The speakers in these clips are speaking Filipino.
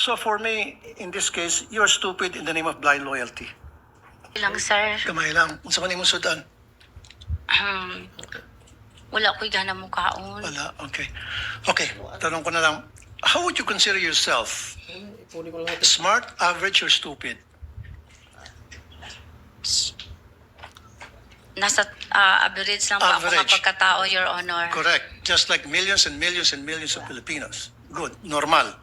So for me, in this case, you're stupid in the name of blind loyalty. Lang, sir. Kamay lang. Unsa man imong sudan? Wala ko'y gana mo kaon. Wala. Okay. Okay. Tanong ko na lang. How would you consider yourself? Smart, average, or stupid? Nasa average lang po ako Average. nga pagkatao, Your Honor. Correct. Just like millions and millions and millions of Filipinos. Good. Normal.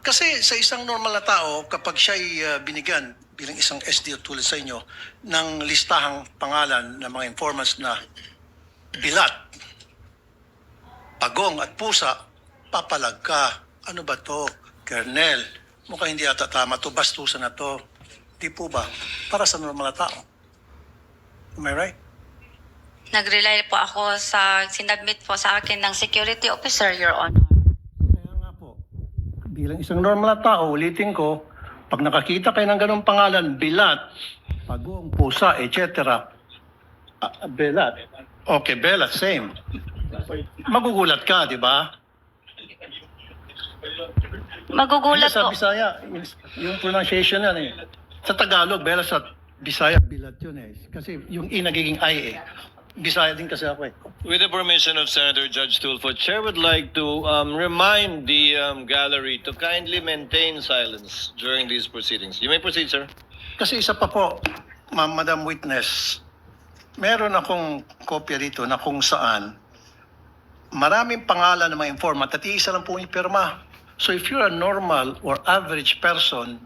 Kasi sa isang normal na tao, kapag siya'y binigyan bilang isang SDO tulad sa inyo ng listahang pangalan ng mga informants na bilat, pagong at pusa, papalag ka. Ano ba to? Kernel, mukhang hindi ata tama to, bastusan na to. Di po ba? Para sa normal na tao. Am I right? Nag-rely po ako sa sinadmit po sa akin ng security officer, Your Honor. Kaya nga po, bilang isang normal na tao, ulitin ko, pag nakakita kayo ng ganong pangalan, bilat, pagong, pusa, etc. Belat. Okay, belat, same. Magugulat ka, di ba? Magugulat Sa po. Bisaya, yung pronunciation yan eh. Sa Tagalog, belat, sa Bisaya, bilat yun eh. Kasi yung I nagiging I eh. Bisaya din kasi ako eh. With the permission of Senator Judge Tulfo, Chair would like to remind the gallery to kindly maintain silence during these proceedings. You may proceed, sir. Kasi isa pa po, Madam Witness, meron akong kopya dito na kung saan maraming pangalan ng mga informant at iisa lang po yung pirma. So if you're a normal or average person,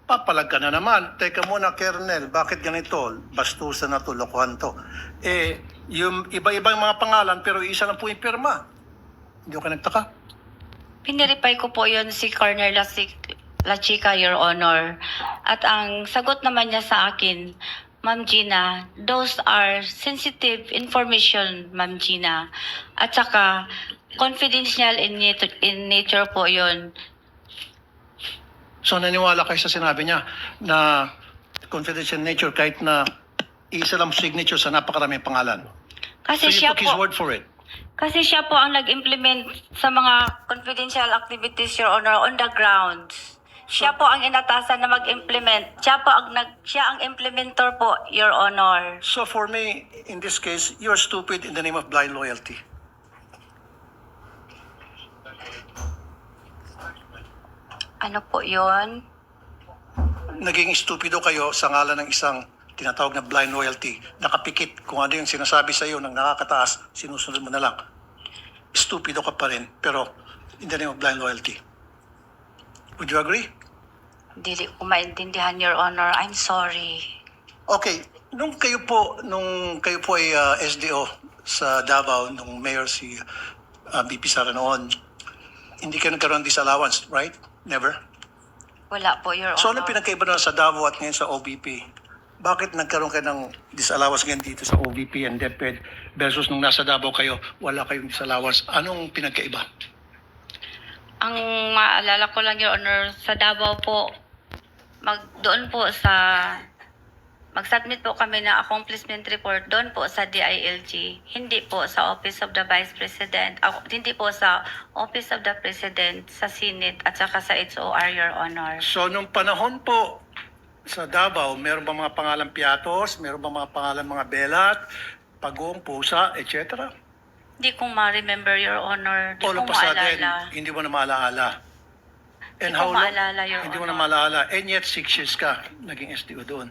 papalag ka na naman. Teka muna, Kernel, bakit ganito? Bastusan na to, lokohan to. Eh, yung iba-ibang mga pangalan pero isa lang po yung pirma. Hindi ko nagtaka. Piniripay ko po yun si Corner La Chica, Your Honor. At ang sagot naman niya sa akin, Ma'am Gina, those are sensitive information, Ma'am Gina. At saka, confidential in nature po yun. So naniwala kayo sa sinabi niya na confidential nature kahit na isa lang signature sa napakaraming pangalan. So Kasi you siya took his po, word for it. kasi siya po ang nag-implement sa mga confidential activities, Your Honor, on the ground. Siya po ang inatasan na mag-implement. Siya ang implementor po, Your Honor. So for me, in this case, you're stupid in the name of blind loyalty. Ano po yun? Naging stupido kayo sa ngalan ng isang tinatawag na blind loyalty. Nakapikit kung ano yung sinasabi sa iyo ng nakakataas, sinusunod mo na lang. Stupido ka pa rin, pero in the name of blind loyalty. Would you agree? Hindi ko maintindihan, Your Honor. I'm sorry. Okay, nung kayo po ay SDO sa Davao, nung mayor si BP Sara noon, hindi kayo nagkaroon ng disallowance, right? Never? Wala po, Your So Honor. ano pinagkaiba na sa Davao at ngayon sa OBP? Bakit nagkaroon kayo ng disallowance ngayon dito sa OBP and DepEd versus nung nasa Davao kayo, wala kayong disallowance? Anong pinagkaiba? Ang maalala ko lang, Your Honor, sa Davao po, doon po mag-submit po kami ng accomplishment report doon po sa DILG, hindi po sa Office of the Vice President, hindi po sa Office of the President, sa Senate at saka sa HOR, Your Honor. So nung panahon po sa Davao, meron ba mga pangalan Piatos? Meron ba mga pangalan mga Belat, Pagong, Pusa, etc.? Hindi ko ma-remember, Your Honor. Hindi All ko of a sudden, maalala. hindi mo na maalaala. And Hindi ko maalala, Your Hindi mo na Honor. maalaala. And yet, 6 years ka naging SDO doon.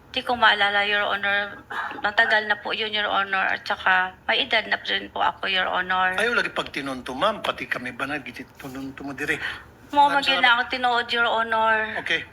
Hindi ko maalala, Your Honor. Matagal na po yun, Your Honor. At saka, may edad na rin po ako, Your Honor. Ayaw lagi pag tinunto, ma'am. Pati kami ba nagtitunto mo dire? Mo, magina ako tinuod, Your Honor. Okay.